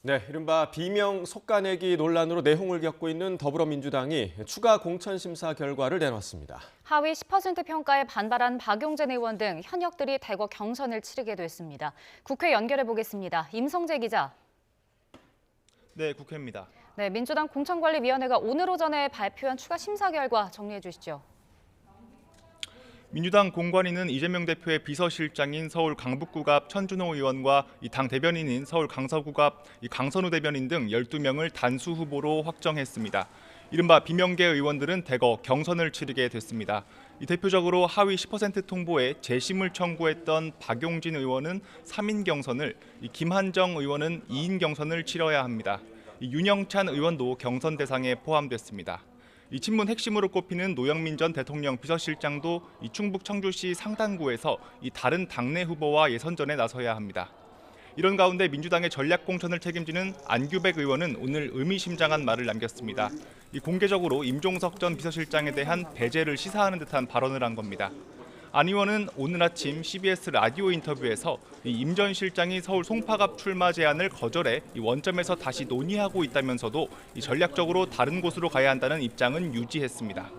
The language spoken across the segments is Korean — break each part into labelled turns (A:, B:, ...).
A: 네, 이른바 비명 속가내기 논란으로 내홍을 겪고 있는 더불어민주당이 추가 공천심사 결과를 내놨습니다.
B: 하위 10% 평가에 반발한 박용진 의원 등 현역들이 대거 경선을 치르게 됐습니다. 국회 연결해 보겠습니다. 임성재 기자.
C: 네, 국회입니다.
B: 네, 민주당 공천관리위원회가 오늘 오전에 발표한 추가 심사 결과 정리해 주시죠.
C: 민주당 공관위는 이재명 대표의 비서실장인 서울 강북구갑 천준호 의원과 당 대변인인 서울 강서구갑 강선우 대변인 등 12명을 단수 후보로 확정했습니다. 이른바 비명계 의원들은 대거 경선을 치르게 됐습니다. 대표적으로 하위 10% 통보에 재심을 청구했던 박용진 의원은 3인 경선을, 김한정 의원은 2인 경선을 치러야 합니다. 윤영찬 의원도 경선 대상에 포함됐습니다. 이 친문 핵심으로 꼽히는 노영민 전 대통령 비서실장도 충북 청주시 상당구에서 다른 당내 후보와 예선전에 나서야 합니다. 이런 가운데 민주당의 전략 공천을 책임지는 안규백 의원은 오늘 의미심장한 말을 남겼습니다. 공개적으로 임종석 전 비서실장에 대한 배제를 시사하는 듯한 발언을 한 겁니다. 안 의원은 오늘 아침 CBS 라디오 인터뷰에서 임 전 실장이 서울 송파갑 출마 제안을 거절해 원점에서 다시 논의하고 있다면서도 전략적으로 다른 곳으로 가야 한다는 입장은 유지했습니다.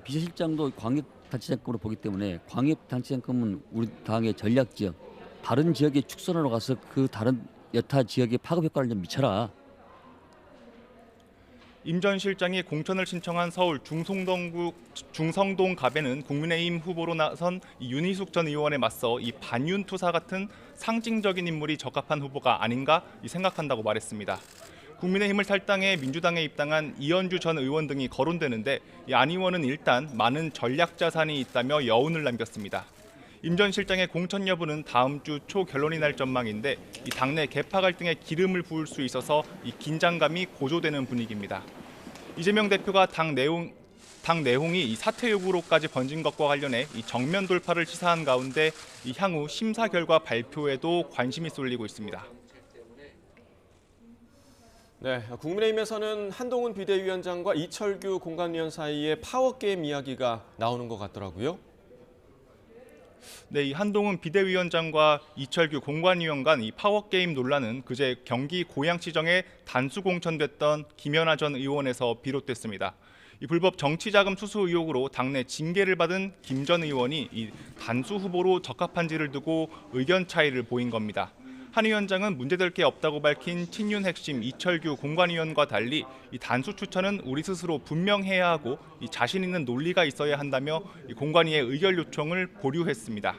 D: 비서실장도 광역단체장급으로 보기 때문에 광역단체장급은 우리 당의 전략 지역, 다른 지역에 축선으로 가서 그 다른 여타 지역의 파급 효과를 좀 미쳐라.
C: 임 전 실장이 공천을 신청한 서울 중성동 갑에는 국민의힘 후보로 나선 윤희숙 전 의원에 맞서 반윤 투사 같은 상징적인 인물이 적합한 후보가 아닌가 생각한다고 말했습니다. 국민의힘을 탈당해 민주당에 입당한 이현주 전 의원 등이 거론되는데 안 의원은 일단 많은 전략 자산이 있다며 여운을 남겼습니다. 임 전 실장의 공천 여부는 다음 주 초 결론이 날 전망인데 당내 계파 갈등에 기름을 부을 수 있어서 긴장감이 고조되는 분위기입니다. 이재명 대표가 당 내홍이 사퇴 요구로까지 번진 것과 관련해 정면 돌파를 시사한 가운데 향후 심사 결과 발표에도 관심이 쏠리고 있습니다.
A: 네, 국민의힘에서는 한동훈 비대위원장과 이철규 공관위원 사이에 파워게임 이야기가 나오는 것 같더라고요.
C: 네, 이 한동훈 비대위원장과 이철규 공관위원 간 파워게임 논란은 그제 경기 고양시정에 단수 공천됐던 김연아 전 의원에서 비롯됐습니다. 불법 정치자금 수수 의혹으로 당내 징계를 받은 김 전 의원이 단수 후보로 적합한지를 두고 의견 차이를 보인 겁니다. 한 위원장은 문제될 게 없다고 밝힌 친윤 핵심 이철규 공관위원과 달리 단수 추천은 우리 스스로 분명해야 하고 자신 있는 논리가 있어야 한다며 공관위의 의견 요청을 보류했습니다.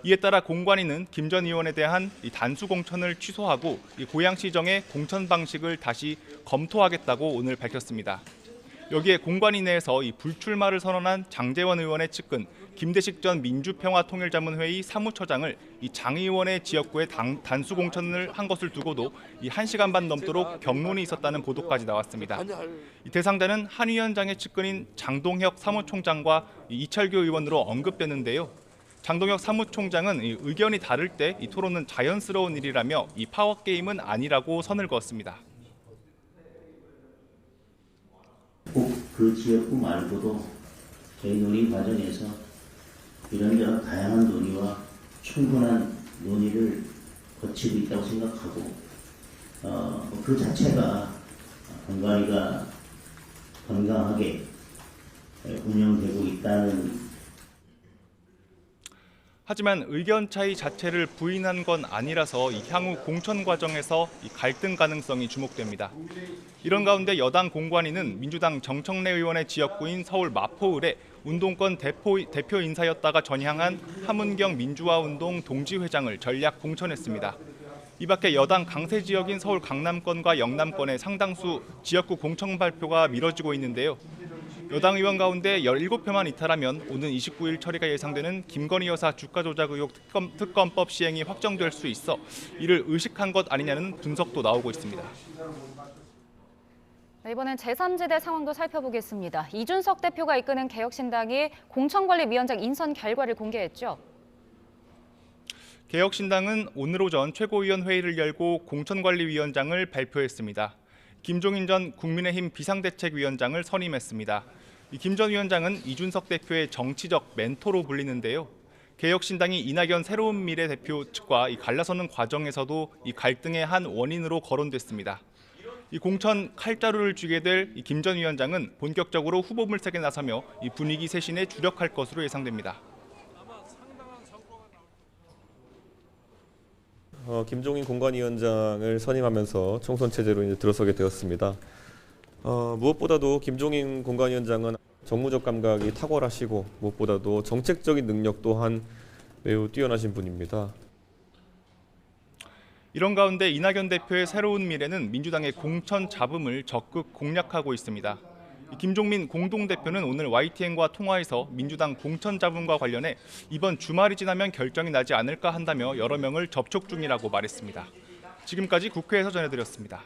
C: 이에 따라 공관위는 김 전 의원에 대한 단수 공천을 취소하고 고양시정의 공천 방식을 다시 검토하겠다고 오늘 밝혔습니다. 여기에 공관위 내에서 불출마를 선언한 장제원 의원의 측근 김대식 전 민주평화통일자문회의 사무처장을 장 의원의 지역구에 단수 공천을 한 것을 두고도 1시간 반 넘도록 격론이 있었다는 보도까지 나왔습니다. 대상자는 한 위원장의 측근인 장동혁 사무총장과 이철규 의원으로 언급됐는데요. 장동혁 사무총장은 의견이 다를 때 토론은 자연스러운 일이라며 파워게임은 아니라고 선을 그었습니다.
E: 꼭 그 지역구 말고도 저희 논의 과정에서 이런저런 다양한 논의와 충분한 논의를 거치고 있다고 생각하고 그 자체가 공관위가 건강하게 운영되고 있다는.
C: 하지만 의견 차이 자체를 부인한 건 아니라서 향후 공천 과정에서 갈등 가능성이 주목됩니다. 이런 가운데 여당 공관위는 민주당 정청래 의원의 지역구인 서울 마포을에 운동권 대표 인사였다가 전향한 함은경 민주화운동 동지회장을 전략 공천했습니다. 이 밖에 여당 강세 지역인 서울 강남권과 영남권의 상당수 지역구 공천 발표가 미뤄지고 있는데요. 여당 의원 가운데 17표만 이탈하면 오는 29일 처리가 예상되는 김건희 여사 주가 조작 의혹 특검법 시행이 확정될 수 있어 이를 의식한 것 아니냐는 분석도 나오고 있습니다.
B: 이번엔 제3지대 상황도 살펴보겠습니다. 이준석 대표가 이끄는 개혁신당이 공천관리위원장 인선 결과를 공개했죠.
C: 개혁신당은 오늘 오전 최고위원 회의를 열고 공천관리위원장을 발표했습니다. 김종인 전 국민의힘 비상대책위원장을 선임했습니다. 김 전 위원장은 이준석 대표의 정치적 멘토로 불리는데요. 개혁신당이 이낙연 새로운 미래 대표 측과 갈라서는 과정에서도 이 갈등의 한 원인으로 거론됐습니다. 이 공천 칼자루를 쥐게 될 김 전 위원장은 본격적으로 후보 물색에 나서며 이 분위기 쇄신에 주력할 것으로 예상됩니다.
F: 김종인 공관위원장을 선임하면서 총선 체제로 이제 들어서게 되었습니다. 무엇보다도 김종인 공관위원장은 정무적 감각이 탁월하시고 무엇보다도 정책적인 능력 또한 매우 뛰어나신 분입니다.
C: 이런 가운데 이낙연 대표의 새로운 미래는 민주당의 공천 잡음을 적극 공략하고 있습니다. 김종민 공동대표는 오늘 YTN과 통화에서 민주당 공천 잡음과 관련해 이번 주말이 지나면 결정이 나지 않을까 한다며 여러 명을 접촉 중이라고 말했습니다. 지금까지 국회에서 전해드렸습니다.